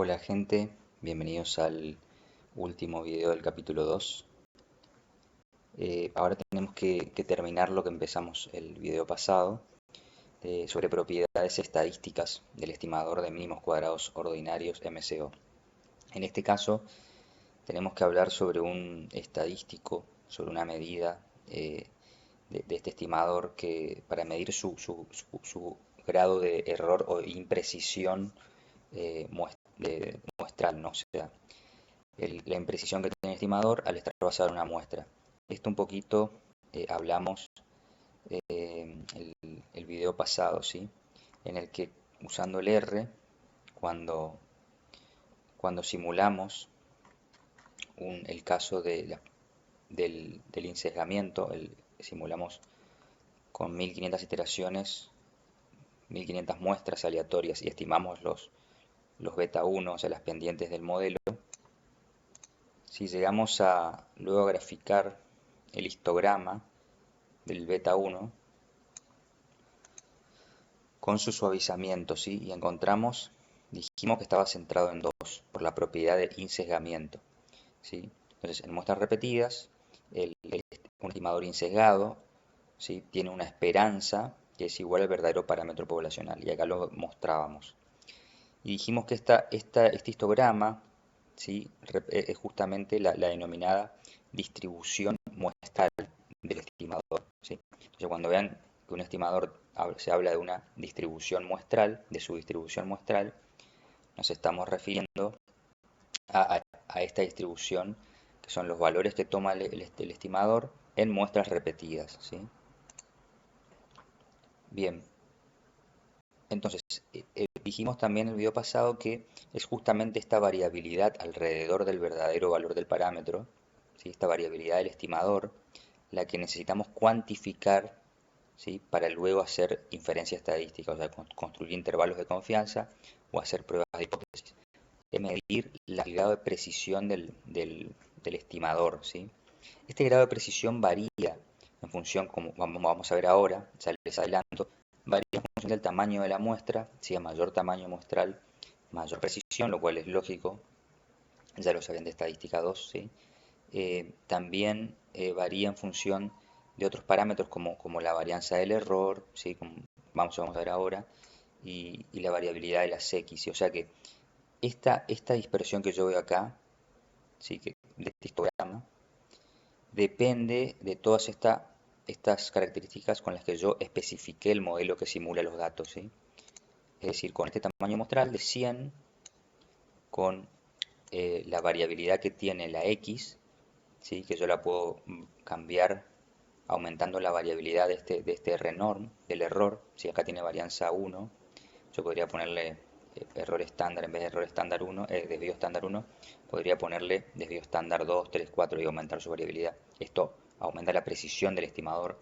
Hola gente, bienvenidos al último video del capítulo 2. Ahora tenemos que terminar lo que empezamos el video pasado sobre propiedades estadísticas del estimador de mínimos cuadrados ordinarios MCO. En este caso tenemos que hablar sobre un estadístico, sobre una medida de este estimador que para medir su grado de error o imprecisión muestral, ¿no? O sea, la imprecisión que tiene el estimador al estar basado en una muestra. Esto un poquito hablamos el video pasado, ¿sí? En el que usando el R, cuando, cuando simulamos el caso del insesgamiento, simulamos con 1500 iteraciones, 1500 muestras aleatorias y estimamos los beta 1, o sea, las pendientes del modelo. Si llegamos a luego a graficar el histograma del beta 1 con su suavizamiento, ¿sí? Y dijimos que estaba centrado en 2 por la propiedad de insesgamiento, ¿sí? Entonces, en muestras repetidas, un estimador insesgado, ¿sí? Tiene una esperanza que es igual al verdadero parámetro poblacional, y acá lo mostrábamos. Y dijimos que este histograma, ¿sí? Es justamente la denominada distribución muestral del estimador, ¿sí? Entonces, cuando vean que un estimador se habla de una distribución muestral, de su distribución muestral, nos estamos refiriendo a esta distribución, que son los valores que toma el estimador en muestras repetidas, ¿sí? Bien, entonces, dijimos también en el video pasado que es justamente esta variabilidad alrededor del verdadero valor del parámetro, ¿sí? Esta variabilidad del estimador, la que necesitamos cuantificar, ¿sí? Para luego hacer inferencia estadística, o sea, construir intervalos de confianza o hacer pruebas de hipótesis. Es medir el grado de precisión del estimador, ¿sí? Este grado de precisión varía en función, como vamos a ver ahora, ya les adelanto, varía en función del tamaño de la muestra. Si a mayor tamaño muestral, mayor precisión, lo cual es lógico, ya lo saben de estadística 2, ¿sí? También varía en función de otros parámetros como la varianza del error, ¿sí? Como vamos a ver ahora, y la variabilidad de las X, ¿sí? O sea que esta dispersión que yo veo acá, ¿sí? De este histograma, depende de todas estas características con las que yo especifiqué el modelo que simula los datos, ¿sí? Es decir, con este tamaño muestral de 100, con la variabilidad que tiene la X, ¿sí? Que yo la puedo cambiar aumentando la variabilidad de este R-norm, del error. Si acá tiene varianza 1, yo podría ponerle error estándar en vez de error estándar 1, desvío estándar 1, podría ponerle desvío estándar 2, 3, 4 y aumentar su variabilidad. Esto aumenta la precisión del estimador,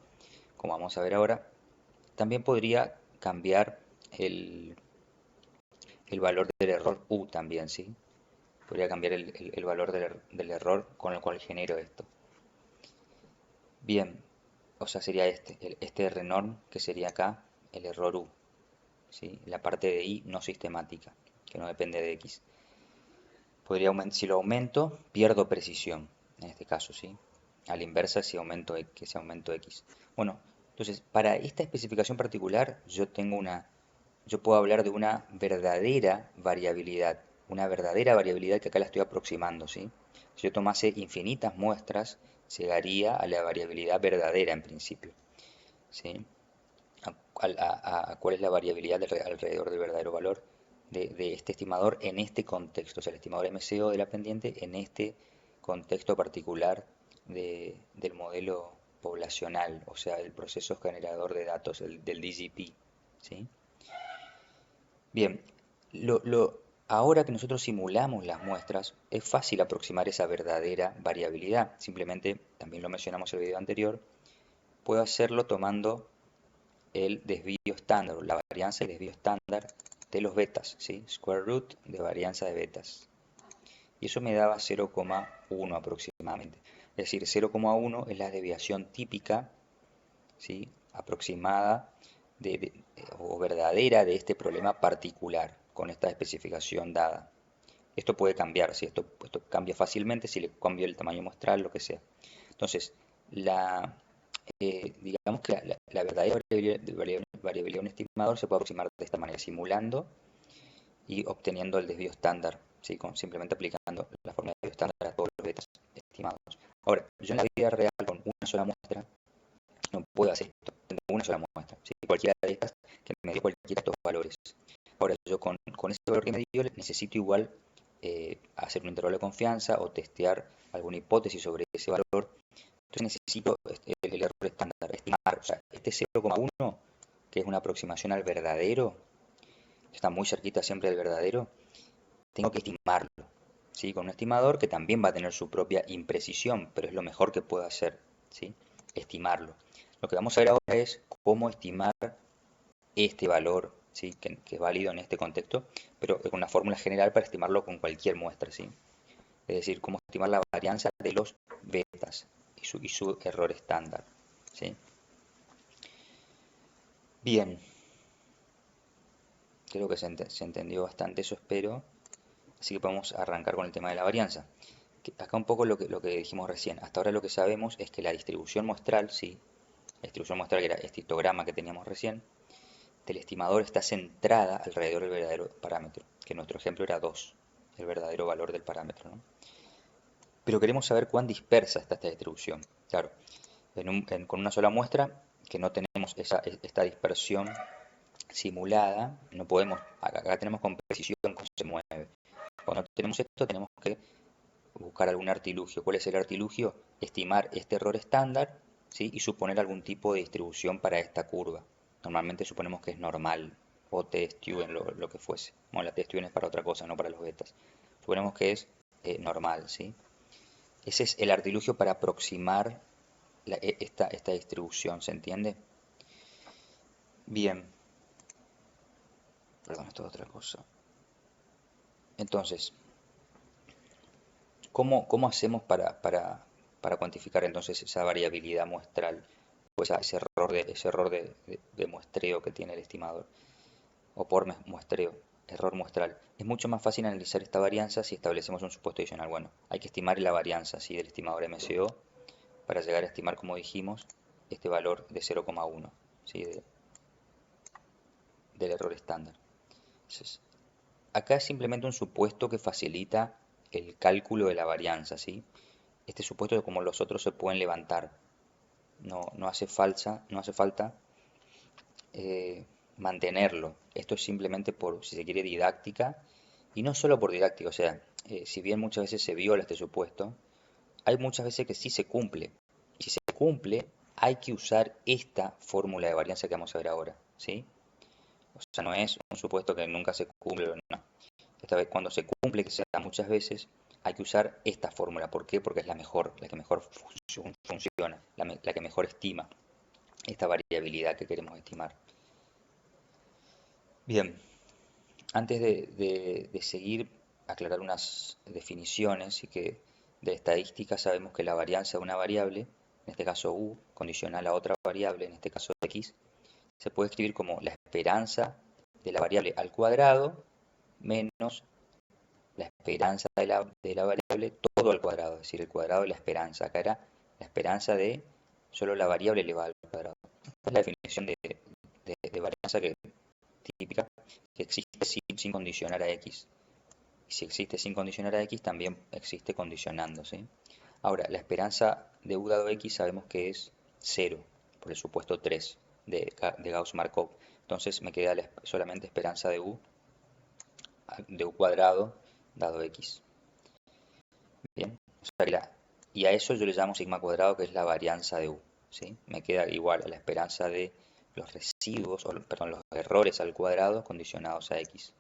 como vamos a ver ahora. También podría cambiar el, el valor del error U también, ¿sí? Podría cambiar el valor del error con el cual genero esto. Bien, o sea, sería este R-norm, que sería acá el error U, ¿sí? La parte de I no sistemática, que no depende de X. Si lo aumento, pierdo precisión, en este caso, ¿sí? A la inversa, si aumento X. Bueno, entonces, para esta especificación particular, yo puedo hablar de una verdadera variabilidad que acá la estoy aproximando, ¿sí? Si yo tomase infinitas muestras, llegaría a la variabilidad verdadera en principio, ¿sí? ¿Cuál es la variabilidad alrededor del verdadero valor de este estimador en este contexto? O sea, el estimador MCO de la pendiente en este contexto particular del modelo poblacional, o sea, el proceso generador de datos, del DGP, ¿sí? Bien, ahora que nosotros simulamos las muestras, es fácil aproximar esa verdadera variabilidad. Simplemente, también lo mencionamos en el video anterior, puedo hacerlo tomando el desvío estándar, la varianza y desvío estándar de los betas, ¿sí? Square root de varianza de betas. Y eso me daba 0,1 aproximadamente. Es decir, 0,1 es la desviación típica, ¿sí? Aproximada o verdadera de este problema particular con esta especificación dada. Esto puede cambiar, si esto cambia fácilmente, si le cambio el tamaño muestral, lo que sea. Entonces, digamos que la verdadera variabilidad de un estimador se puede aproximar de esta manera, simulando y obteniendo el desvío estándar, ¿sí? Simplemente aplicando la forma de desvío estándar a todos los betas estimados. Ahora, yo en la vida real con una sola muestra no puedo hacer esto, tengo una sola muestra, ¿sí? Cualquiera de estas que me dio cualquiera de estos valores. Ahora, yo con ese valor que me dio necesito igual hacer un intervalo de confianza o testear alguna hipótesis sobre ese valor. Entonces necesito el error estándar, estimar, o sea, este 0,1, que es una aproximación al verdadero, está muy cerquita siempre del verdadero, tengo que estimarlo, ¿sí? Con un estimador que también va a tener su propia imprecisión, pero es lo mejor que puedo hacer, ¿sí? Estimarlo. Lo que vamos a ver ahora es cómo estimar este valor, ¿sí? Que es válido en este contexto, pero con una fórmula general para estimarlo con cualquier muestra, ¿sí? Es decir, cómo estimar la varianza de los betas y su error estándar, ¿sí? Bien, creo que se entendió bastante eso, espero. Así que podemos arrancar con el tema de la varianza. Acá un poco lo que dijimos recién. Hasta ahora lo que sabemos es que la distribución muestral, sí, la distribución muestral que era este histograma que teníamos recién, del estimador está centrada alrededor del verdadero parámetro, que en nuestro ejemplo era 2, el verdadero valor del parámetro, ¿no? Pero queremos saber cuán dispersa está esta distribución. Claro, con una sola muestra, que no tenemos esta dispersión simulada, no podemos, acá tenemos con precisión cómo se mueve. Cuando tenemos esto, tenemos que buscar algún artilugio. ¿Cuál es el artilugio? Estimar este error estándar, ¿sí? Y suponer algún tipo de distribución para esta curva. Normalmente suponemos que es normal o T-Student, lo que fuese. Bueno, la T-Student es para otra cosa, no para los betas. Suponemos que es normal, ¿sí? Ese es el artilugio para aproximar esta distribución, ¿se entiende? Bien, perdón, esto es otra cosa. Entonces, ¿cómo hacemos para cuantificar entonces esa variabilidad muestral? Pues ese error de muestreo que tiene el estimador, o por muestreo, error muestral. Es mucho más fácil analizar esta varianza si establecemos un supuesto adicional. Bueno, hay que estimar la varianza, ¿sí? Del estimador MCO para llegar a estimar, como dijimos, este valor de 0,1, ¿sí? Del error estándar. Entonces, acá es simplemente un supuesto que facilita el cálculo de la varianza, ¿sí? Este supuesto, como los otros, se pueden levantar. No hace falta eh, mantenerlo. Esto es simplemente por, si se quiere, didáctica. Y no solo por didáctica, o sea, si bien muchas veces se viola este supuesto, hay muchas veces que sí se cumple. Y si se cumple, hay que usar esta fórmula de varianza que vamos a ver ahora, ¿sí? O sea, no es un supuesto que nunca se cumple, no. Esta vez, cuando se cumple, que se da muchas veces, hay que usar esta fórmula. ¿Por qué? Porque es la que mejor funciona, la que mejor estima esta variabilidad que queremos estimar. Bien, antes de seguir, aclarar unas definiciones y que de estadística sabemos que la varianza de una variable, en este caso u, condicional a otra variable, en este caso x, se puede escribir como la esperanza de la variable al cuadrado menos la esperanza de la variable todo al cuadrado, es decir, el cuadrado de la esperanza. Acá era la esperanza de solo la variable elevada al cuadrado. Esta es la definición de varianza típica que existe sin condicionar a x. Y si existe sin condicionar a x, también existe condicionando, ¿sí? Ahora, la esperanza de u dado x sabemos que es 0, por el supuesto 3 de Gauss-Markov. Entonces me queda solamente esperanza de u cuadrado dado x. Bien, o sea y a eso yo le llamo sigma cuadrado, que es la varianza de u, ¿sí? Me queda igual a la esperanza de los residuos, perdón, los errores al cuadrado condicionados a x.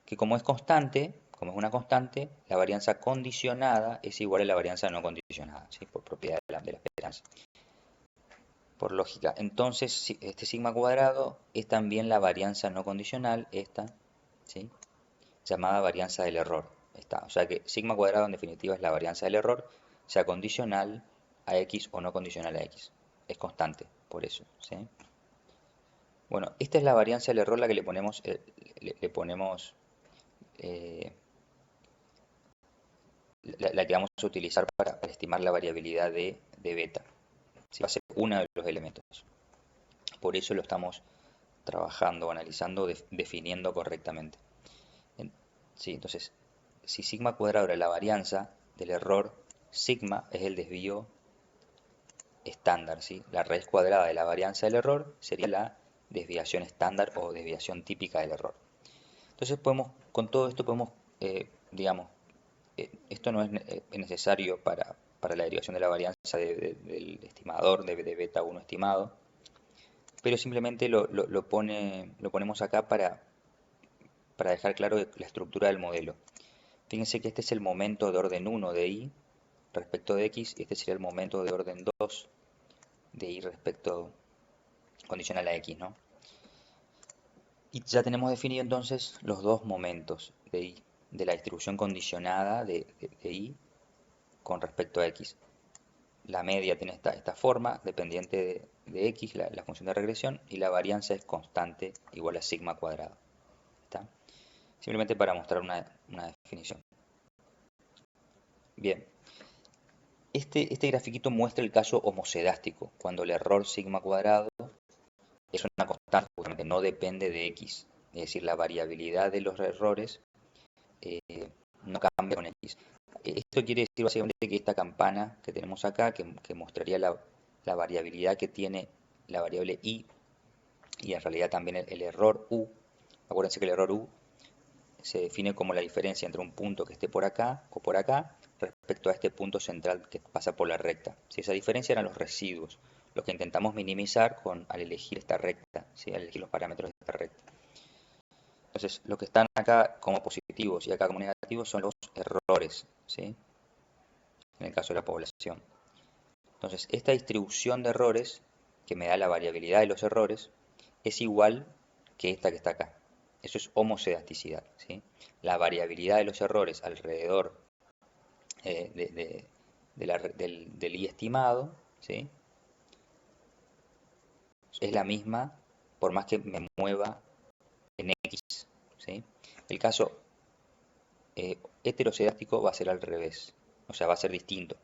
Que como es constante, como es una constante, la varianza condicionada es igual a la varianza no condicionada, ¿sí? Por propiedad de la esperanza. Por lógica. Entonces, este sigma cuadrado es también la varianza no condicional, esta, ¿sí? Llamada varianza del error. O sea que sigma cuadrado en definitiva es la varianza del error, sea condicional a x o no condicional a x. Es constante, por eso, ¿sí? Bueno, esta es la varianza del error, la que le ponemos eh, la que vamos a utilizar para estimar la variabilidad de beta. Sí, va a ser uno de los elementos. Por eso lo estamos trabajando, analizando, definiendo correctamente. Sí, entonces, si sigma cuadrado era la varianza del error, sigma es el desvío estándar, ¿sí? La raíz cuadrada de la varianza del error sería la desviación estándar o desviación típica del error. Entonces con todo esto podemos, digamos, esto no es necesario para la derivación de la varianza del estimador, de beta 1 estimado, pero simplemente lo ponemos acá para dejar claro la estructura del modelo. Fíjense que este es el momento de orden 1 de i respecto de x, y este sería el momento de orden 2 de i respecto condicional a x, ¿no? Y ya tenemos definido entonces los dos momentos de i, de la distribución condicionada de i con respecto a x. La media tiene esta forma, dependiente de x, la función de regresión, y la varianza es constante, igual a sigma cuadrado. ¿Está? Simplemente para mostrar una definición. Bien, este grafiquito muestra el caso homocedástico, cuando el error sigma cuadrado es una constante, justamente no depende de x. Es decir, la variabilidad de los errores no cambia con x. Esto quiere decir básicamente que esta campana que tenemos acá, que mostraría la variabilidad que tiene la variable i, y en realidad también el error u. Acuérdense que el error u se define como la diferencia entre un punto que esté por acá o por acá respecto a este punto central que pasa por la recta. Si esa diferencia eran los residuos, lo que intentamos minimizar al elegir esta recta, ¿sí? Al elegir los parámetros de esta recta. Entonces, lo que están acá como positivos y acá como negativos son los errores, ¿sí? En el caso de la población. Entonces, esta distribución de errores, que me da la variabilidad de los errores, es igual que esta que está acá. Eso es homocedasticidad, ¿sí? La variabilidad de los errores alrededor del i estimado, ¿sí? Es la misma por más que me mueva en x, ¿sí? El caso heterocedástico va a ser al revés, o sea, va a ser distinto.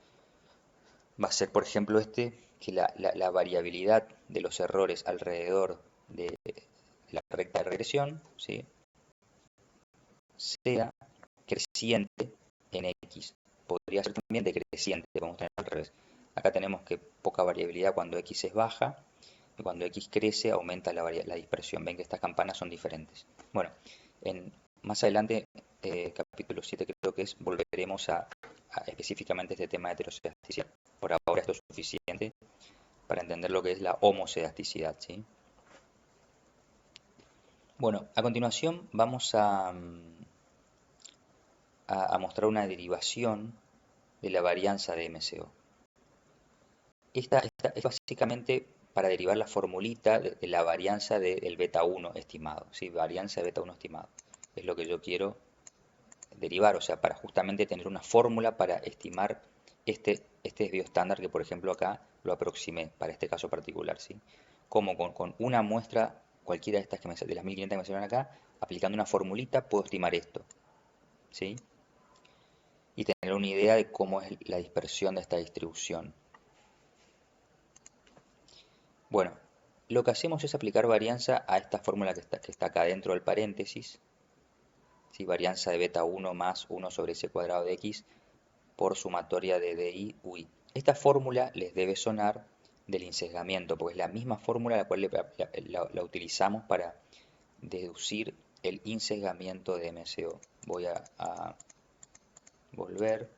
Va a ser, por ejemplo, que la variabilidad de los errores alrededor de la recta de regresión, ¿sí? Sea creciente en x. Podría ser también decreciente, vamos a tener al revés. Acá tenemos que poca variabilidad cuando x es baja, y cuando x crece aumenta la dispersión. Ven que estas campanas son diferentes. Bueno, más adelante, capítulo 7 creo que es, volveremos a específicamente este tema de heterocedasticidad. Por ahora esto es suficiente para entender lo que es la homocedasticidad, ¿sí? Bueno, a continuación vamos a mostrar una derivación de la varianza de MCO. Esta es básicamente para derivar la formulita de la varianza del beta 1 estimado, ¿sí? Varianza de beta 1 estimado. Es lo que yo quiero derivar, o sea, para justamente tener una fórmula para estimar este desvío estándar que, por ejemplo, acá lo aproximé para este caso particular, ¿sí? Como con una muestra, cualquiera de estas de las 1500 que me salieron acá, aplicando una formulita puedo estimar esto, ¿sí? Y tener una idea de cómo es la dispersión de esta distribución. Bueno, lo que hacemos es aplicar varianza a esta fórmula que está acá dentro del paréntesis, ¿sí? Varianza de beta 1 más 1 sobre c cuadrado de x por sumatoria de di ui. Esta fórmula les debe sonar del insesgamiento, porque es la misma fórmula la cual la utilizamos para deducir el insesgamiento de MCO. Voy a volver,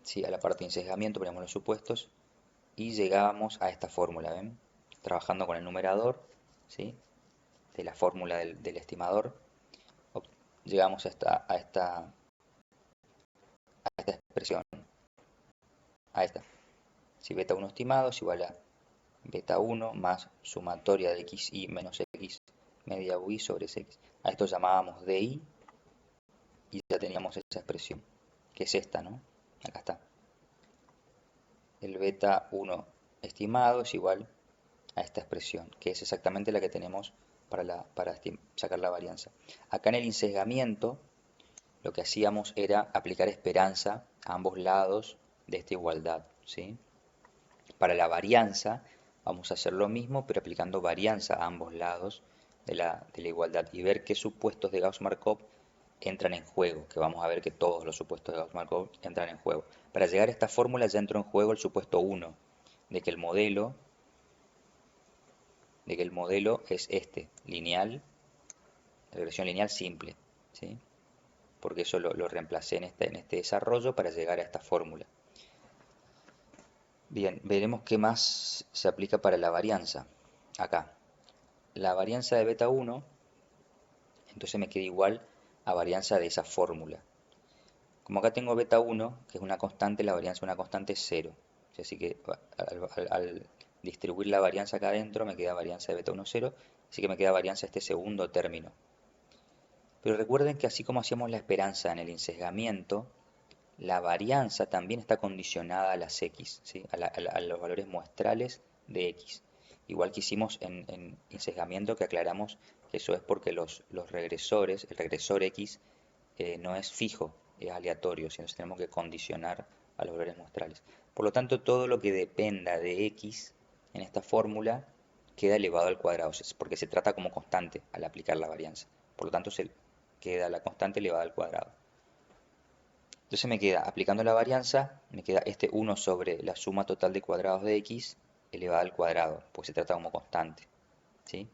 ¿sí? A la parte de insesgamiento, ponemos los supuestos y llegábamos a esta fórmula, ¿ven? Trabajando con el numerador, ¿sí? De la fórmula del estimador, llegamos a esta expresión, a esta. Si beta 1 estimado es igual a beta 1 más sumatoria de xi menos x media ui sobre x. A esto llamábamos di y ya teníamos esa expresión, que es esta, ¿no? Acá está. El beta 1 estimado es igual a esta expresión, que es exactamente la que tenemos para sacar la varianza. Acá en el insesgamiento lo que hacíamos era aplicar esperanza a ambos lados de esta igualdad, ¿sí? Para la varianza vamos a hacer lo mismo, pero aplicando varianza a ambos lados de la igualdad y ver qué supuestos de Gauss-Markov entran en juego, que vamos a ver que todos los supuestos de Gauss-Markov entran en juego. Para llegar a esta fórmula ya entró en juego el supuesto 1, de que el modelo es este, lineal, regresión lineal simple, ¿sí? Porque eso lo reemplacé en este desarrollo para llegar a esta fórmula. Bien, veremos qué más se aplica para la varianza. Acá, la varianza de beta 1, entonces me queda igual a varianza de esa fórmula. Como acá tengo beta 1, que es una constante, la varianza de una constante es 0. Así que al distribuir la varianza acá adentro me queda varianza de beta 1, 0. Así que me queda varianza este segundo término. Pero recuerden que así como hacíamos la esperanza en el insesgamiento, la varianza también está condicionada a las x, ¿sí? a los valores muestrales de x. Igual que hicimos en insesgamiento, que aclaramos que eso es porque los regresores, el regresor x no es fijo, es aleatorio, sino que tenemos que condicionar a los valores muestrales. Por lo tanto, todo lo que dependa de x en esta fórmula queda elevado al cuadrado, porque se trata como constante al aplicar la varianza. Por lo tanto, se queda la constante elevada al cuadrado. Entonces me queda, aplicando la varianza, me queda este 1 sobre la suma total de cuadrados de x elevada al cuadrado, pues se trata como constante, ¿sí?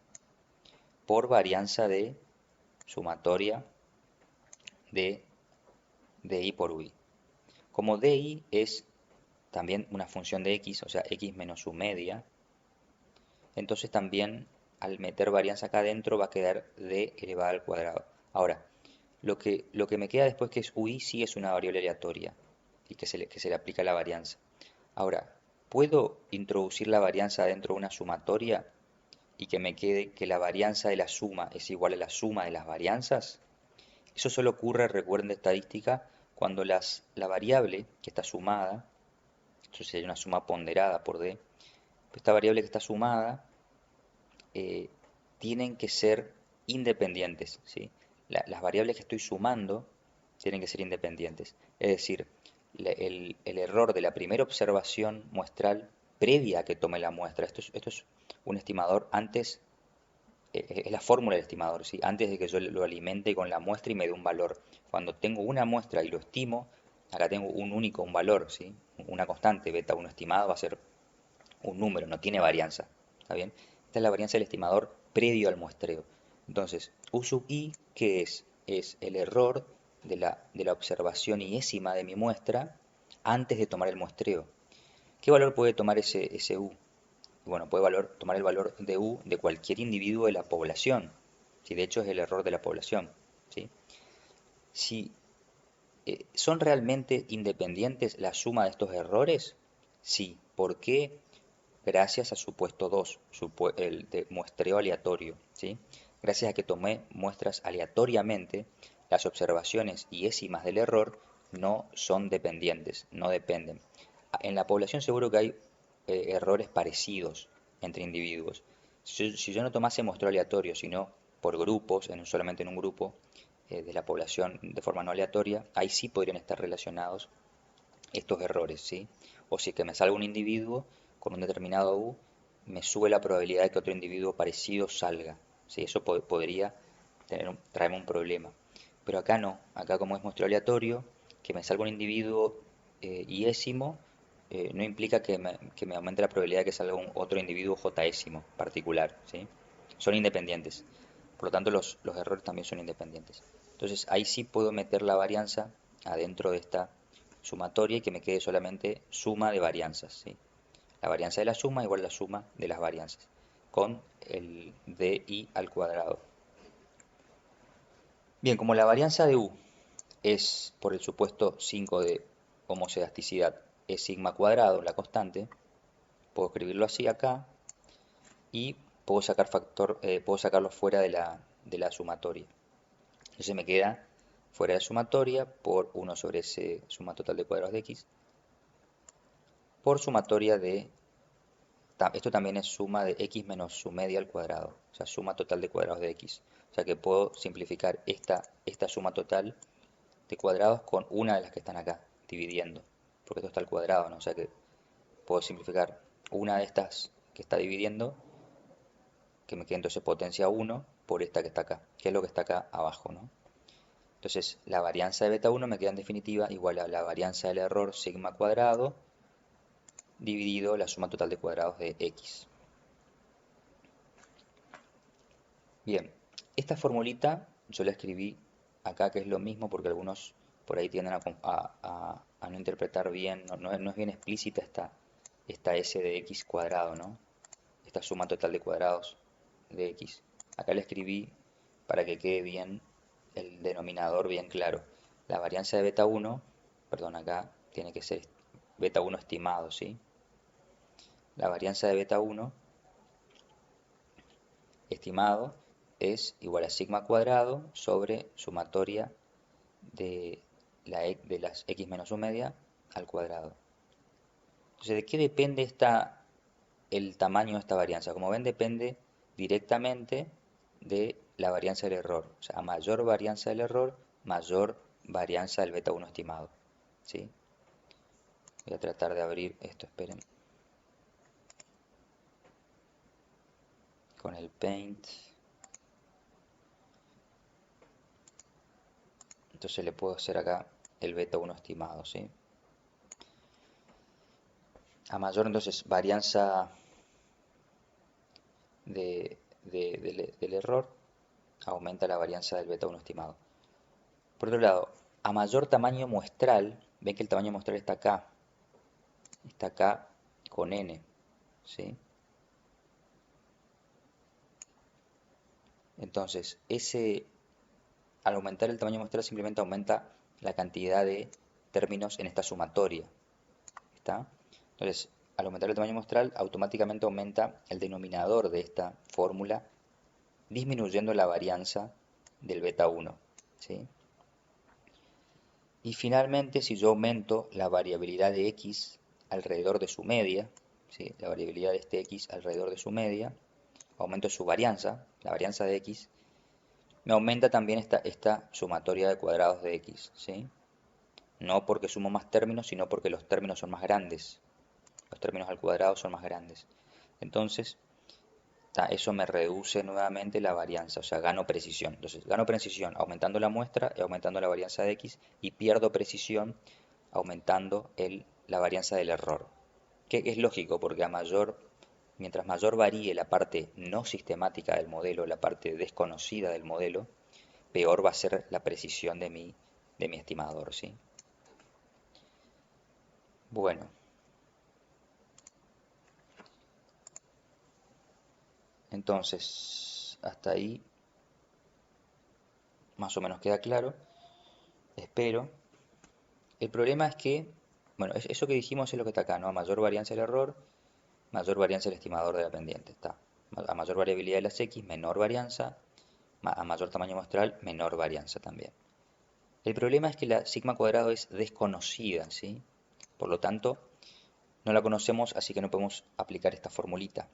Por varianza de sumatoria de di por ui. Como di es también una función de x, o sea, x menos su media, entonces también al meter varianza acá adentro va a quedar d elevada al cuadrado. Ahora, lo que me queda después que es ui sí es una variable aleatoria y que se le aplica la varianza. Ahora, ¿puedo introducir la varianza dentro de una sumatoria y que me quede que la varianza de la suma es igual a la suma de las varianzas? Eso solo ocurre, recuerden de estadística, cuando la variable que está sumada, eso sería una suma ponderada por D, esta variable que está sumada eh, tienen que ser independientes, ¿sí? Las variables que estoy sumando tienen que ser independientes. Es decir, el error de la primera observación muestral previa a que tome la muestra, esto es un estimador antes, es la fórmula del estimador, ¿sí? Antes de que yo lo alimente con la muestra y me dé un valor. Cuando tengo una muestra y lo estimo, acá tengo un valor, ¿sí? Una constante, beta 1 estimado va a ser un número, no tiene varianza, ¿está bien? Esta es la varianza del estimador previo al muestreo. Entonces, U sub i, ¿qué es? Es el error de la observación iésima de mi muestra antes de tomar el muestreo. ¿Qué valor puede tomar ese U? Bueno, puede tomar el valor de U de cualquier individuo de la población. Si de hecho es el error de la población, ¿sí? Si ¿son realmente independientes la suma de estos errores? Sí. ¿Por qué? Gracias a supuesto 2, el de muestreo aleatorio, ¿sí? Gracias a que tomé muestras aleatoriamente, las observaciones iésimas del error no son dependientes, no dependen. En la población seguro que hay errores parecidos entre individuos. Si yo no tomase muestreo aleatorio, sino por grupos, solamente en un grupo de la población de forma no aleatoria, ahí sí podrían estar relacionados estos errores, ¿sí? O si que me salga un individuo con un determinado U, me sube la probabilidad de que otro individuo parecido salga, ¿sí? Eso podría traerme un problema. Pero acá no, acá como es muestreo aleatorio, que me salga un individuo iésimo, no implica que me aumente la probabilidad de que salga otro individuo jésimo particular, ¿sí? Son independientes. Por lo tanto, los errores también son independientes. Entonces, ahí sí puedo meter la varianza adentro de esta sumatoria y que me quede solamente suma de varianzas, ¿sí? La varianza de la suma igual a la suma de las varianzas, con el di al cuadrado. Bien, como la varianza de u es, por el supuesto 5 de homocedasticidad, es sigma cuadrado, la constante, puedo escribirlo así acá y puedo sacarlo fuera de la sumatoria. Entonces me queda fuera de sumatoria por 1 sobre ese suma total de cuadrados de x por sumatoria de esto también es suma de x menos su media al cuadrado, o sea, suma total de cuadrados de x. O sea que puedo simplificar esta suma total de cuadrados con una de las que están acá, dividiendo, porque esto está al cuadrado, ¿no? O sea que puedo simplificar una de estas que está dividiendo, que me queda entonces potencia 1, por esta que está acá, que es lo que está acá abajo, ¿no? Entonces la varianza de beta 1 me queda en definitiva igual a la varianza del error sigma cuadrado dividido la suma total de cuadrados de x. Bien, esta formulita yo la escribí acá, que es lo mismo, porque algunos por ahí tienden a no interpretar bien, no es bien explícita esta s de x cuadrado, ¿no? Esta suma total de cuadrados de x. Acá la escribí para que quede bien el denominador bien claro. La varianza de beta 1, perdón, acá tiene que ser beta 1 estimado, ¿sí? La varianza de beta 1 estimado es igual a sigma cuadrado sobre sumatoria de, de las x menos 1 media al cuadrado. Entonces, ¿de qué depende el tamaño de esta varianza? Como ven, depende directamente de la varianza del error. O sea, a mayor varianza del error, mayor varianza del beta 1 estimado. ¿Sí? Voy a tratar de abrir esto, esperen. Con el Paint. Entonces le puedo hacer acá el beta 1 estimado, ¿sí? A mayor entonces varianza del error, aumenta la varianza del beta 1 estimado. Por otro lado, a mayor tamaño muestral, ven que el tamaño muestral está acá con n, ¿sí? Entonces, al aumentar el tamaño muestral simplemente aumenta la cantidad de términos en esta sumatoria, ¿está? Entonces, al aumentar el tamaño muestral, automáticamente aumenta el denominador de esta fórmula, disminuyendo la varianza del beta 1, ¿sí? Y finalmente, si yo aumento la variabilidad de x alrededor de su media, ¿sí? La variabilidad de este x alrededor de su media, aumento su varianza, la varianza de x, me aumenta también esta sumatoria de cuadrados de x, ¿sí? No porque sumo más términos, sino porque los términos son más grandes. Los términos al cuadrado son más grandes. Entonces, eso me reduce nuevamente la varianza, o sea, gano precisión. Entonces, gano precisión aumentando la muestra y aumentando la varianza de x, y pierdo precisión aumentando la varianza del error. Que es lógico, porque mientras mayor varíe la parte no sistemática del modelo, la parte desconocida del modelo, peor va a ser la precisión de mi estimador, ¿sí? Bueno, entonces, hasta ahí más o menos queda claro, espero. El problema es que, bueno, eso que dijimos es lo que está acá, ¿no? A mayor varianza del error, mayor varianza del estimador de la pendiente, está. A mayor variabilidad de las X, menor varianza, a mayor tamaño muestral, menor varianza también. El problema es que la sigma cuadrado es desconocida, ¿sí? Por lo tanto, no la conocemos, así que no podemos aplicar esta formulita.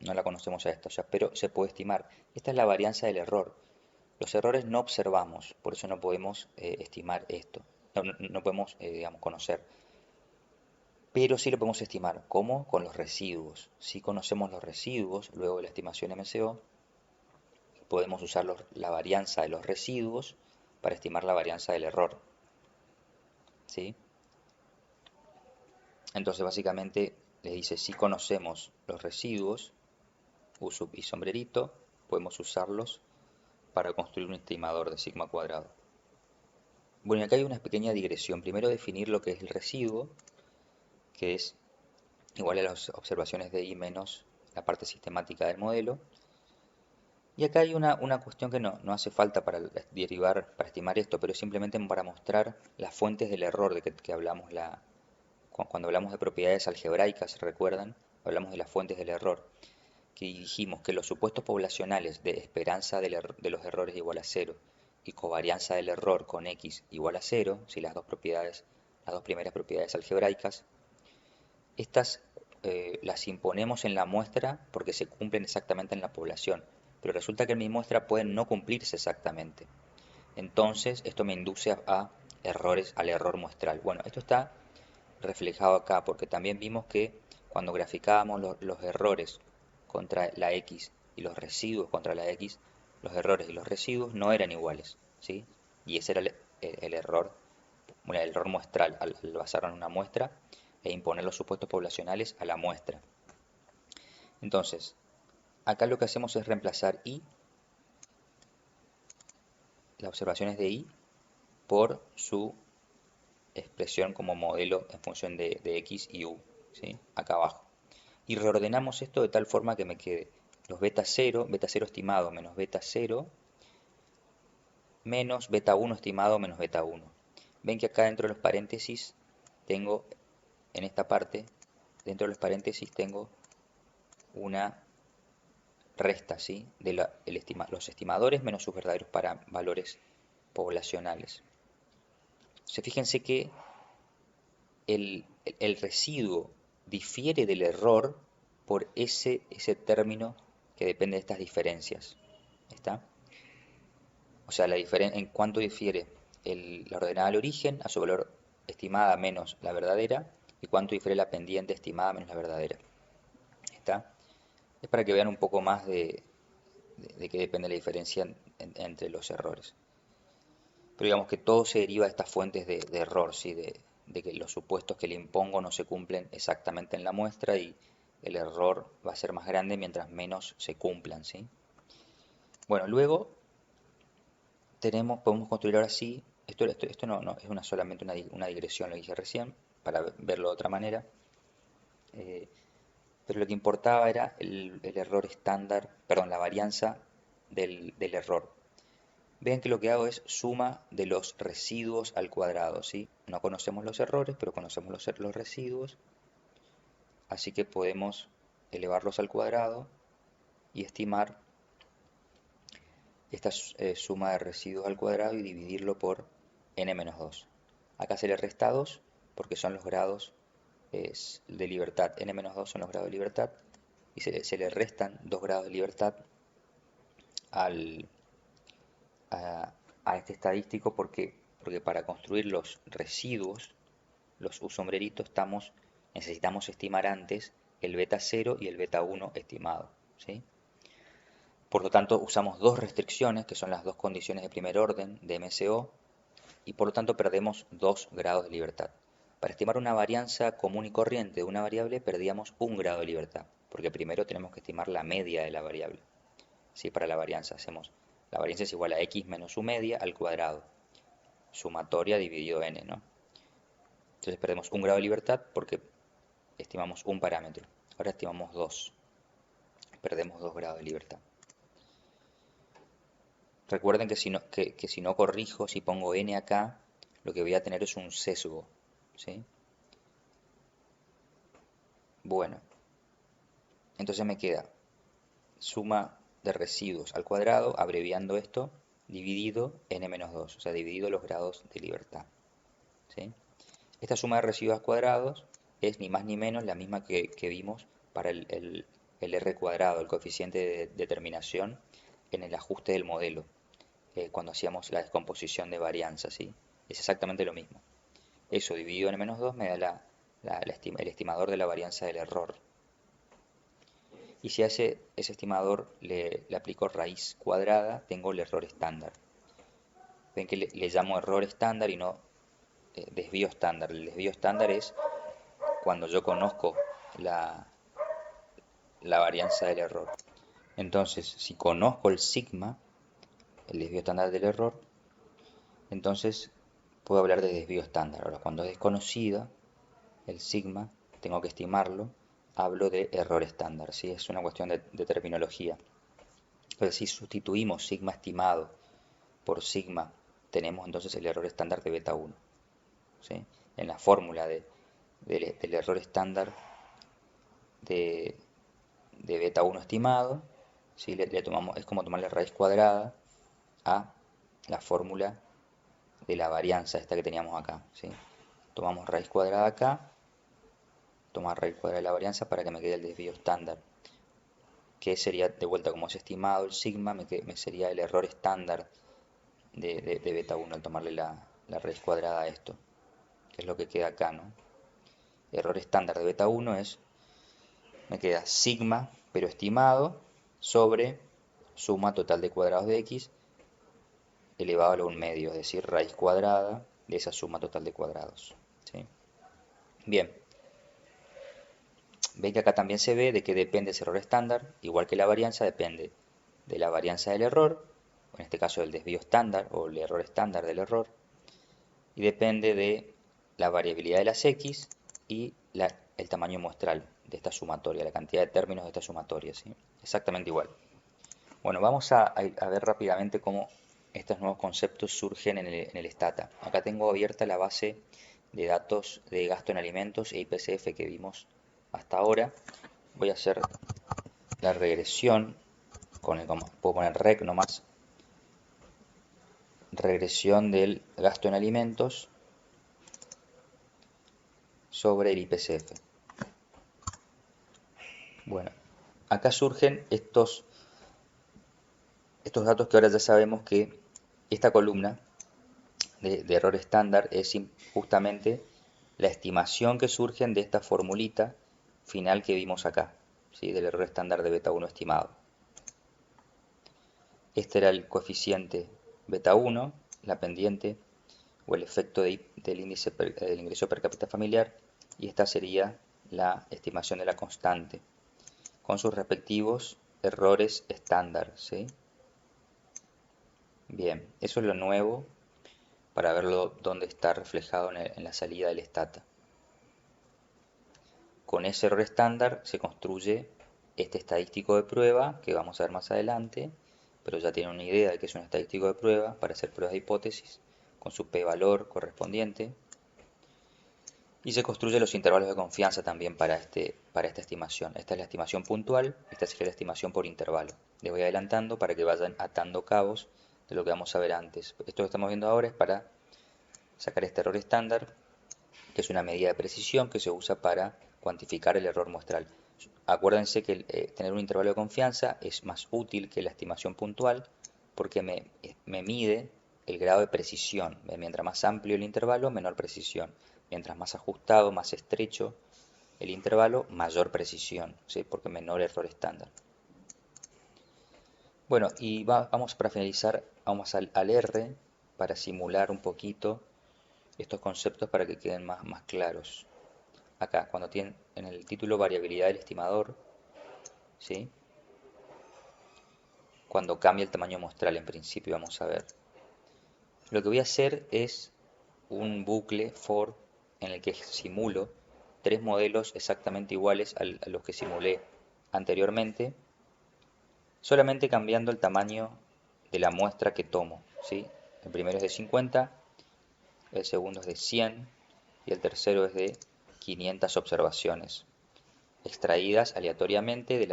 No la conocemos a esto, ya, pero se puede estimar. Esta es la varianza del error. Los errores no observamos, por eso no podemos estimar esto. No podemos, digamos, conocer. Pero sí lo podemos estimar. ¿Cómo? Con los residuos. Si conocemos los residuos, luego de la estimación MCO, podemos usar la varianza de los residuos para estimar la varianza del error. ¿Sí? Entonces, básicamente, les dice, si conocemos los residuos, U sub y sombrerito, podemos usarlos para construir un estimador de sigma cuadrado. Bueno, y acá hay una pequeña digresión. Primero definir lo que es el residuo, que es igual a las observaciones de I menos la parte sistemática del modelo. Y acá hay una cuestión que no hace falta para derivar, para estimar esto, pero simplemente para mostrar las fuentes del error de que hablamos cuando hablamos de propiedades algebraicas, ¿recuerdan? Hablamos de las fuentes del error, que dijimos que los supuestos poblacionales de esperanza de los errores igual a cero y covarianza del error con x igual a cero, si las dos primeras propiedades algebraicas, estas las imponemos en la muestra porque se cumplen exactamente en la población, pero resulta que en mi muestra pueden no cumplirse exactamente. Entonces esto me induce a errores, al error muestral. Bueno, esto está reflejado acá porque también vimos que cuando graficábamos los errores contra la X y los residuos contra la X, los errores y los residuos no eran iguales, ¿sí? Y ese era el error, bueno, el error muestral al basarlo en una muestra e imponer los supuestos poblacionales a la muestra. Entonces, acá lo que hacemos es reemplazar I, las observaciones de I, por su expresión como modelo en función de X y U, ¿sí? Acá abajo. Y reordenamos esto de tal forma que me quede los beta 0 estimado menos beta 0, menos beta 1 estimado menos beta 1. Ven que acá dentro de los paréntesis tengo, en esta parte, dentro de los paréntesis tengo una resta, ¿sí? De los estimadores menos sus verdaderos valores poblacionales. Entonces fíjense que el residuo difiere del error por ese término que depende de estas diferencias. ¿Está? O sea, en cuánto difiere la ordenada al origen a su valor estimada menos la verdadera y cuánto difiere la pendiente estimada menos la verdadera. ¿Está? Es para que vean un poco más de qué depende la diferencia entre los errores. Pero digamos que todo se deriva de estas fuentes de error, ¿sí? De que los supuestos que le impongo no se cumplen exactamente en la muestra y el error va a ser más grande mientras menos se cumplan, ¿sí? Bueno, luego podemos construir ahora sí, esto no es solamente una digresión, lo dije recién, para verlo de otra manera, eh, pero lo que importaba era el error estándar, perdón, la varianza del error. Vean que lo que hago es suma de los residuos al cuadrado, ¿sí? No conocemos los errores, pero conocemos los residuos, así que podemos elevarlos al cuadrado y estimar esta suma de residuos al cuadrado y dividirlo por n-2. Acá se le resta 2 porque son los grados de libertad. n-2 son los grados de libertad y se le restan 2 grados de libertad al, a este estadístico porque para construir los residuos, los sombreritos, necesitamos estimar antes el beta 0 y el beta 1 estimado, ¿sí? Por lo tanto, usamos dos restricciones, que son las dos condiciones de primer orden de MCO, y por lo tanto perdemos 2 grados de libertad. Para estimar una varianza común y corriente de una variable, perdíamos 1 grado de libertad, porque primero tenemos que estimar la media de la variable. ¿Sí? Para la varianza hacemos, la varianza es igual a x menos su media al cuadrado, sumatoria dividido n, ¿no? Entonces perdemos 1 grado de libertad porque estimamos un parámetro. Ahora estimamos 2, perdemos 2 grados de libertad. Recuerden que si no corrijo, si pongo n acá, lo que voy a tener es un sesgo, ¿sí? Bueno, entonces me queda suma de residuos al cuadrado, abreviando esto, dividido n-2, o sea, dividido los grados de libertad, ¿sí? Esta suma de residuos cuadrados es ni más ni menos la misma que vimos para el r cuadrado, el coeficiente de determinación en el ajuste del modelo, cuando hacíamos la descomposición de varianza, ¿sí? Es exactamente lo mismo. Eso dividido en n-2 me da el estimador de la varianza del error. Y si a ese estimador le aplico raíz cuadrada, tengo el error estándar. Ven que le llamo error estándar y no desvío estándar. El desvío estándar es cuando yo conozco la varianza del error. Entonces, si conozco el sigma, el desvío estándar del error, entonces puedo hablar de desvío estándar. Ahora, cuando es desconocida, el sigma, tengo que estimarlo, hablo de error estándar, ¿sí? Es una cuestión de terminología. Entonces, si sustituimos sigma estimado por sigma, tenemos entonces el error estándar de beta 1, ¿sí? En la fórmula del error estándar de beta 1 estimado, ¿sí? Es como tomarle raíz cuadrada a la fórmula de la varianza esta que teníamos acá, ¿sí? Tomamos raíz cuadrada acá tomar raíz cuadrada de la varianza para que me quede el desvío estándar, que sería, de vuelta como es estimado el sigma, me sería el error estándar de beta 1 al tomarle la raíz cuadrada a esto, que es lo que queda acá, ¿no? Error estándar de beta 1 me queda sigma, pero estimado, sobre suma total de cuadrados de x elevado a la 1 medio, es decir, raíz cuadrada de esa suma total de cuadrados, ¿sí? Bien, ven que acá también se ve de que depende ese error estándar, igual que la varianza depende de la varianza del error, en este caso del desvío estándar o el error estándar del error, y depende de la variabilidad de las x y el tamaño muestral de esta sumatoria, la cantidad de términos de esta sumatoria, ¿sí? Exactamente igual. Bueno, vamos a ver rápidamente cómo estos nuevos conceptos surgen en el Stata. Acá tengo abierta la base de datos de gasto en alimentos e IPCF que vimos hasta ahora. Voy a hacer la regresión puedo poner rec nomás, regresión del gasto en alimentos sobre el IPCF. Bueno, acá surgen estos datos que ahora ya sabemos que esta columna de error estándar es justamente la estimación que surgen de esta formulita final que vimos acá, ¿sí? Del error estándar de beta 1 estimado. Este era el coeficiente beta 1, la pendiente o el efecto del índice del ingreso per cápita familiar, y esta sería la estimación de la constante con sus respectivos errores estándar, ¿sí? Bien, eso es lo nuevo para verlo dónde está reflejado en la salida del Stata. Con ese error estándar se construye este estadístico de prueba que vamos a ver más adelante, pero ya tienen una idea de que es un estadístico de prueba para hacer pruebas de hipótesis con su p-valor correspondiente. Y se construyen los intervalos de confianza también para esta estimación. Esta es la estimación puntual, esta sería la estimación por intervalo. Les voy adelantando para que vayan atando cabos de lo que vamos a ver antes. Esto que estamos viendo ahora es para sacar este error estándar, que es una medida de precisión que se usa para cuantificar el error muestral. Acuérdense que tener un intervalo de confianza es más útil que la estimación puntual porque me mide el grado de precisión. Mientras más amplio el intervalo, menor precisión. Mientras más ajustado, más estrecho el intervalo, mayor precisión, ¿sí? Porque menor error estándar. Bueno, y vamos para finalizar, vamos al R para simular un poquito estos conceptos para que queden más claros. Acá, cuando tienen en el título variabilidad del estimador, ¿sí? Cuando cambia el tamaño muestral en principio, vamos a ver. Lo que voy a hacer es un bucle for en el que simulo tres modelos exactamente iguales a los que simulé anteriormente, solamente cambiando el tamaño de la muestra que tomo, ¿sí? El primero es de 50, el segundo es de 100 y el tercero es de 500 observaciones, extraídas aleatoriamente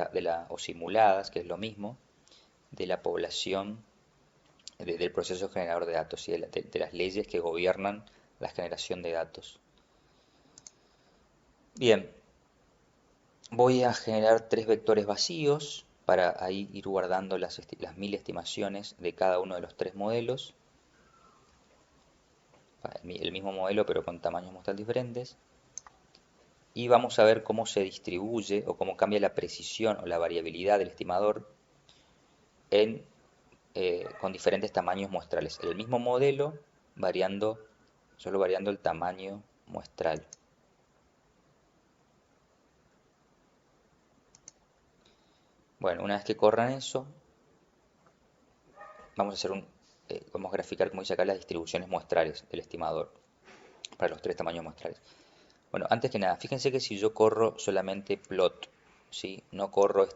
o simuladas, que es lo mismo, de la población del proceso generador de datos y de las leyes que gobiernan la generación de datos. Bien, voy a generar tres vectores vacíos para ahí ir guardando las 1000 estimaciones de cada uno de los tres modelos. El mismo modelo pero con tamaños muestral diferentes. Y vamos a ver cómo se distribuye o cómo cambia la precisión o la variabilidad del estimador con diferentes tamaños muestrales. El mismo modelo solo variando el tamaño muestral. Bueno, una vez que corran eso, vamos a graficar, como dice acá, las distribuciones muestrales del estimador para los tres tamaños muestrales. Bueno, antes que nada, fíjense que si yo corro solamente plot, ¿sí? No corro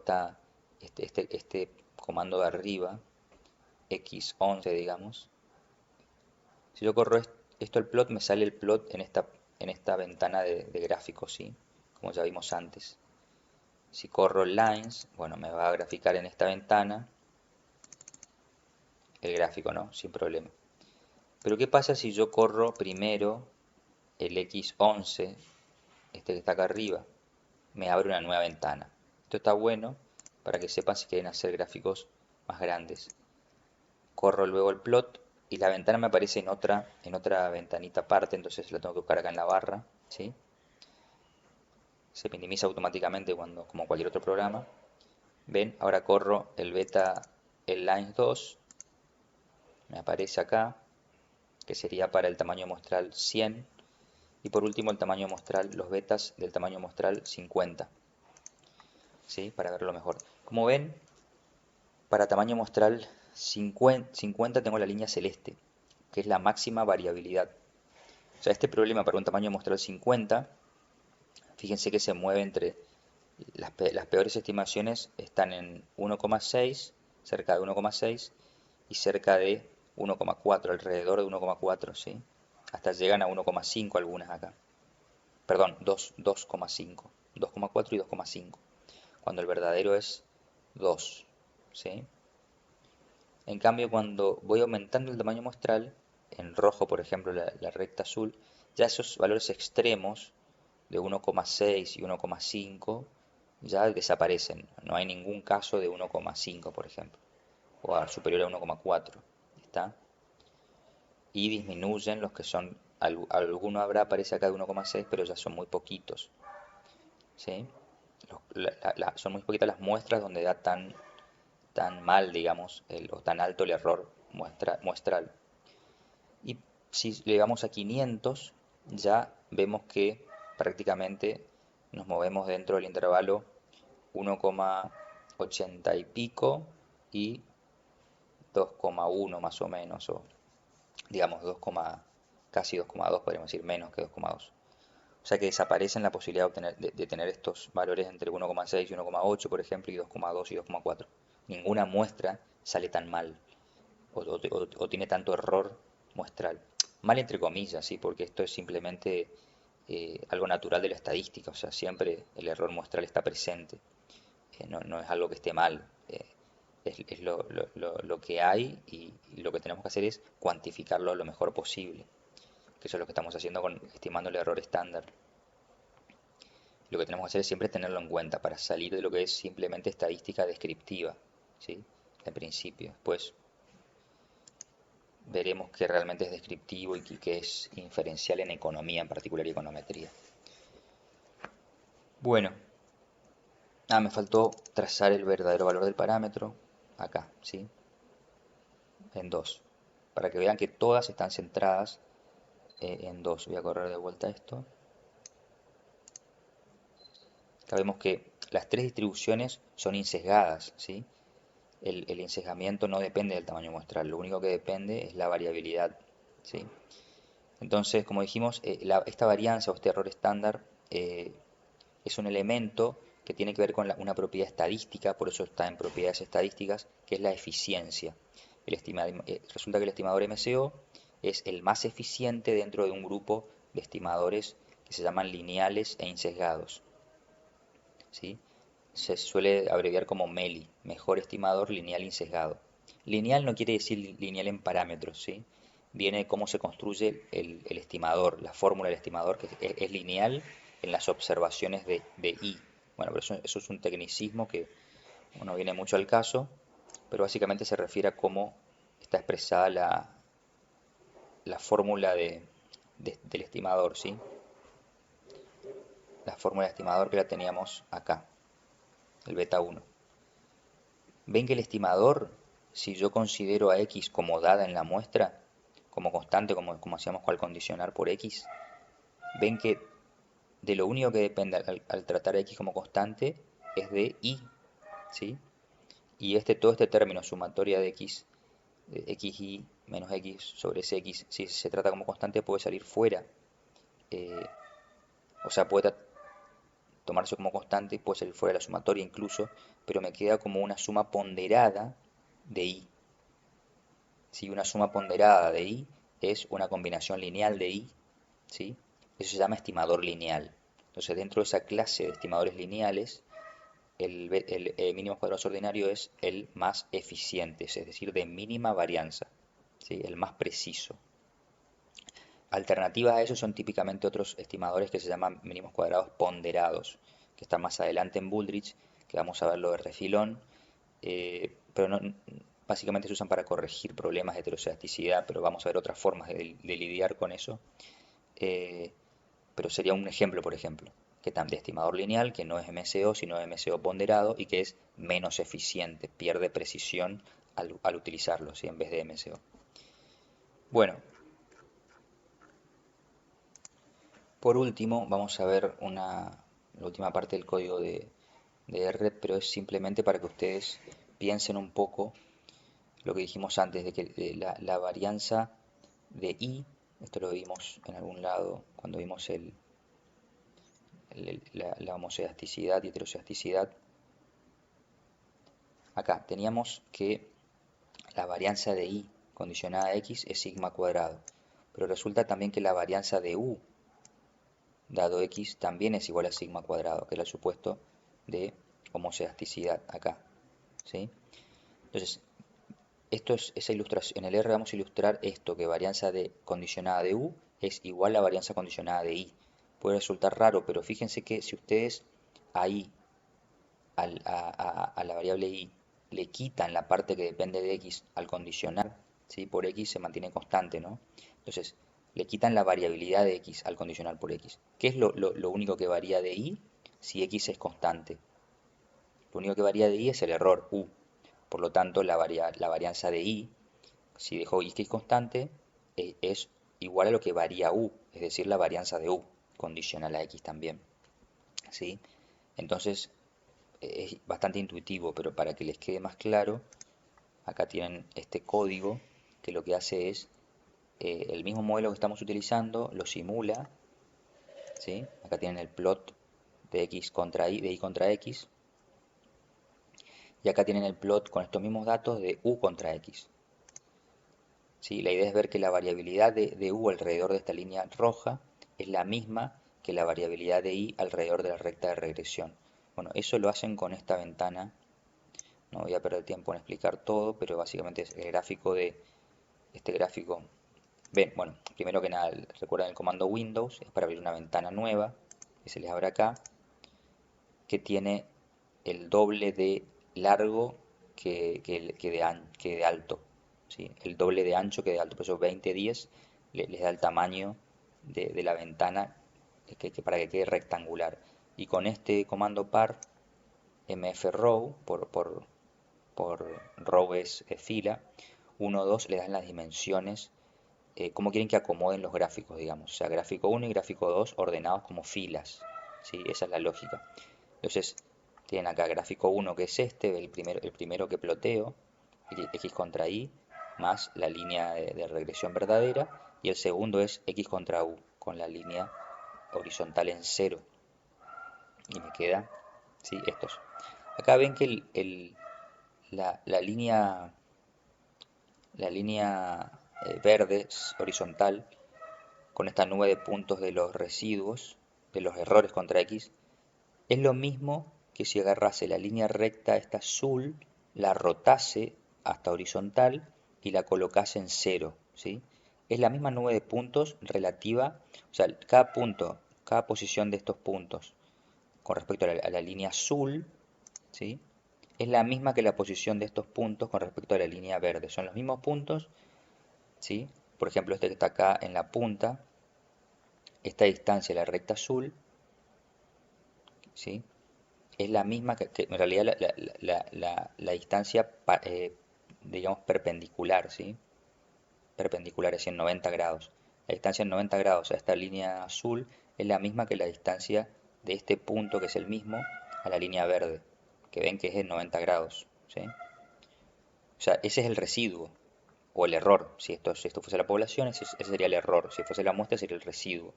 este comando de arriba, x11, digamos. Si yo corro esto al plot, me sale el plot en esta ventana de gráficos, ¿sí? Como ya vimos antes. Si corro lines, bueno, me va a graficar en esta ventana el gráfico, ¿no? Sin problema. Pero ¿qué pasa si yo corro primero el x11, este que está acá arriba? me abre una nueva ventana. Esto está bueno para que sepan si quieren hacer gráficos más grandes. Corro luego el plot y la ventana me aparece en otra ventanita aparte, entonces la tengo que buscar acá en la barra, ¿sí? Se minimiza automáticamente como cualquier otro programa. Ven, ahora corro el beta, el lines 2, me aparece acá, que sería para el tamaño muestral 100, y por último el tamaño muestral, los betas del tamaño muestral 50, ¿sí? Para verlo mejor. Como ven, para tamaño muestral 50 tengo la línea celeste, que es la máxima variabilidad. O sea, este problema para un tamaño muestral 50, fíjense que se mueve entre las peores estimaciones están en 1,6, cerca de 1,6 y cerca de 1,4, alrededor de 1,4, ¿sí? Hasta llegan a 1,5 algunas acá. Perdón, 2,5. 2,4 y 2,5. Cuando el verdadero es 2, ¿sí? En cambio, cuando voy aumentando el tamaño muestral, en rojo, por ejemplo, la recta azul, ya esos valores extremos de 1,6 y 1,5 ya desaparecen. No hay ningún caso de 1,5, por ejemplo, o superior a 1,4. ¿Está? Y disminuyen los que son, alguno habrá, aparece acá de 1,6, pero ya son muy poquitos. ¿Sí? Son muy poquitas las muestras donde da tan mal, digamos, o tan alto el error muestral. Y si le vamos a 500, ya vemos que prácticamente nos movemos dentro del intervalo 1,80 y pico y 2,1 más o menos, o digamos casi 2,2, podríamos decir menos que 2,2. O sea que desaparecen la posibilidad de tener estos valores entre 1,6 y 1,8, por ejemplo, y 2,2 y 2,4. Ninguna muestra sale tan mal o tiene tanto error muestral. Mal entre comillas, ¿sí? Porque esto es simplemente algo natural de la estadística, o sea, siempre el error muestral está presente, no es algo que esté mal, es lo que hay y lo que tenemos que hacer es cuantificarlo lo mejor posible, que eso es lo que estamos haciendo estimando el error estándar. Lo que tenemos que hacer es siempre tenerlo en cuenta para salir de lo que es simplemente estadística descriptiva, ¿sí? En principio, después veremos que realmente es descriptivo y que es inferencial en economía, en particular y econometría. Bueno, me faltó trazar el verdadero valor del parámetro, acá, ¿sí? En 2, para que vean que todas están centradas en 2. Voy a correr de vuelta esto. Acá vemos que las tres distribuciones son insesgadas, ¿sí? El insesgamiento no depende del tamaño muestral, lo único que depende es la variabilidad, ¿sí? Entonces, como dijimos, esta varianza o este error estándar es un elemento que tiene que ver con una propiedad estadística, por eso está en propiedades estadísticas, que es la eficiencia. Resulta que el estimador MCO es el más eficiente dentro de un grupo de estimadores que se llaman lineales e insesgados, ¿sí? Se suele abreviar como MELI, mejor estimador lineal insesgado. Lineal no quiere decir lineal en parámetros, ¿sí? Viene de cómo se construye el estimador, la fórmula del estimador, que es lineal en las observaciones de I. Bueno, pero eso es un tecnicismo que no viene mucho al caso, pero básicamente se refiere a cómo está expresada la fórmula del estimador, ¿sí? La fórmula del estimador que la teníamos acá, el beta 1. Ven que el estimador, si yo considero a x como dada en la muestra, como constante, como hacíamos con el condicionar por x, ven que de lo único que depende al tratar a x como constante es de y, ¿sí? Y todo este término sumatoria de x, xy menos x sobre ese x, si se trata como constante puede salir fuera. O sea, puede tomarse como constante, puede salir fuera de la sumatoria incluso, pero me queda como una suma ponderada de y. Si una suma ponderada de i es una combinación lineal de i, ¿sí? Eso se llama estimador lineal. Entonces, dentro de esa clase de estimadores lineales, el mínimo cuadrado ordinario es el más eficiente, es decir, de mínima varianza, ¿sí? El más preciso. Alternativas a eso son típicamente otros estimadores que se llaman mínimos cuadrados ponderados, que está más adelante en Bullrich, que vamos a verlo de refilón, pero básicamente se usan para corregir problemas de heterocedasticidad, pero vamos a ver otras formas de lidiar con eso. Eh, pero sería un ejemplo, por ejemplo, que de estimador lineal, que no es MCO, sino MCO ponderado y que es menos eficiente, pierde precisión al utilizarlo, ¿sí? En vez de MCO. Bueno, por último, vamos a ver la última parte del código de R, pero es simplemente para que ustedes piensen un poco lo que dijimos antes, de que la varianza de I, esto lo vimos en algún lado cuando vimos la homocedasticidad y heterocedasticidad. Acá teníamos que la varianza de I condicionada a X es sigma cuadrado, pero resulta también que la varianza de U dado X también es igual a sigma cuadrado, que era el supuesto de homocedasticidad acá, ¿sí? Entonces, esa ilustración, en el R vamos a ilustrar esto, que varianza de condicionada de U es igual a varianza condicionada de I. Puede resultar raro, pero fíjense que si ustedes a I, a la variable I, le quitan la parte que depende de X al condicionar, ¿sí? Por X se mantiene constante, ¿no? Entonces, le quitan la variabilidad de X al condicionar por X. ¿Qué es lo único que varía de I si X es constante? Lo único que varía de I es el error U. Por lo tanto, la varianza de I, si dejo X constante, es igual a lo que varía U, es decir, la varianza de U, condicional a X también, ¿sí? Entonces, es bastante intuitivo, pero para que les quede más claro, acá tienen este código que lo que hace es, el mismo modelo que estamos utilizando, lo simula, ¿sí? Acá tienen el plot de X contra Y, de Y contra X, y acá tienen el plot con estos mismos datos de U contra X. ¿Sí? La idea es ver que la variabilidad de U alrededor de esta línea roja es la misma que la variabilidad de I alrededor de la recta de regresión. Bueno, eso lo hacen con esta ventana. No voy a perder tiempo en explicar todo, pero básicamente es el gráfico de este gráfico. Ven, bueno, primero que nada, recuerdan el comando Windows, es para abrir una ventana nueva, que se les abre acá, que tiene el doble de largo que de alto, ¿sí? El doble de ancho que de alto, por eso 2010 les da el tamaño de la ventana para que quede rectangular. Y con este comando par, mfrow, por row es fila, 1, 2 le dan las dimensiones, cómo quieren que acomoden los gráficos, digamos. O sea, gráfico 1 y gráfico 2 ordenados como filas, ¿sí? Esa es la lógica. Entonces, tienen acá gráfico 1 que es este, el primero que ploteo, X contra Y, más la línea de regresión verdadera, y el segundo es X contra U, con la línea horizontal en 0. Y me queda, ¿sí? Estos. Acá ven que la línea verde horizontal, con esta nube de puntos de los residuos, de los errores contra X, es lo mismo que si agarrase la línea recta esta azul, la rotase hasta horizontal y la colocase en 0, ¿sí? Es la misma nube de puntos relativa, o sea, cada punto, cada posición de estos puntos con respecto a la línea azul, ¿sí? Es la misma que la posición de estos puntos con respecto a la línea verde. Son los mismos puntos, ¿sí? Por ejemplo, este que está acá en la punta, esta distancia de la recta azul, ¿sí? Es la misma que en realidad la distancia, digamos, perpendicular, ¿sí? Perpendicular es en 90 grados. La distancia en 90 grados a esta línea azul es la misma que la distancia de este punto, que es el mismo, a la línea verde, que ven que es en 90 grados, ¿sí? O sea, ese es el residuo, o el error. Si esto fuese la población, ese sería el error. Si fuese la muestra, sería el residuo.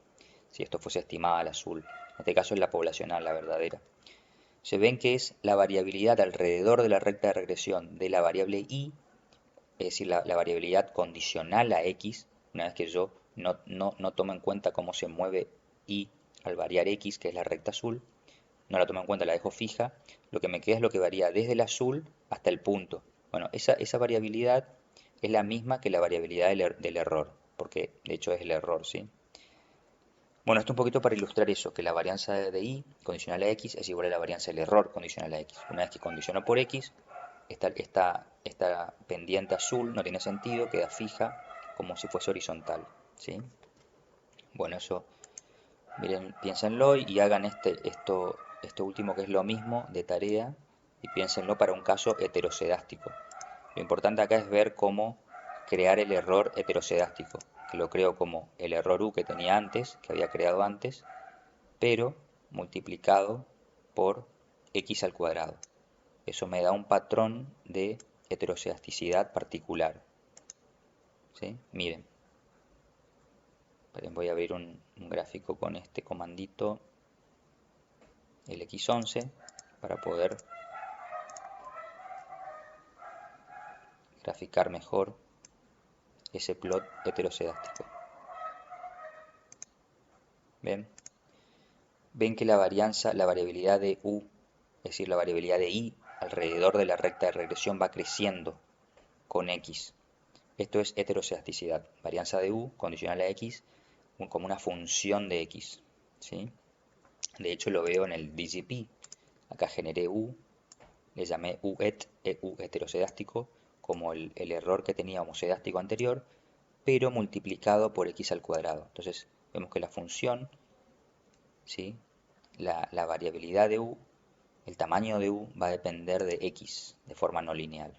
Si esto fuese estimada al azul. En este caso es la poblacional, la verdadera. Se ven que es la variabilidad alrededor de la recta de regresión de la variable y, es decir, la variabilidad condicional a x, una vez que yo no tomo en cuenta cómo se mueve y al variar x, que es la recta azul, no la tomo en cuenta, la dejo fija, lo que me queda es lo que varía desde el azul hasta el punto. Bueno, esa variabilidad es la misma que la variabilidad del error, porque de hecho es el error, ¿sí? Bueno, esto un poquito para ilustrar eso, que la varianza de y condicional a x es igual a la varianza del error condicional a x. Una vez que condiciono por x, esta pendiente azul no tiene sentido, queda fija como si fuese horizontal, ¿sí? Bueno, eso, miren, piénsenlo y hagan esto último que es lo mismo de tarea y piénsenlo para un caso heterocedástico. Lo importante acá es ver cómo crear el error heterocedástico, que lo creo como el error u que tenía antes, que había creado antes, pero multiplicado por x al cuadrado. Eso me da un patrón de heterocedasticidad particular, ¿sí? Miren, voy a abrir un gráfico con este comandito, el x11, para poder graficar mejor ese plot heterocedástico. ¿Ven? Ven que la variabilidad de u, es decir, la variabilidad de y alrededor de la recta de regresión va creciendo con x. Esto es heterocedasticidad, varianza de u condicional a x como una función de x, ¿sí? De hecho lo veo en el DGP, acá generé u, le llamé uet, u heterocedástico, como el error que tenía homocedástico anterior, pero multiplicado por x al cuadrado. Entonces vemos que la función, ¿sí? La variabilidad de u, el tamaño de u va a depender de x de forma no lineal.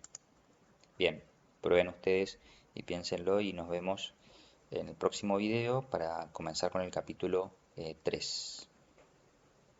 Bien, prueben ustedes y piénsenlo y nos vemos en el próximo video para comenzar con el capítulo 3.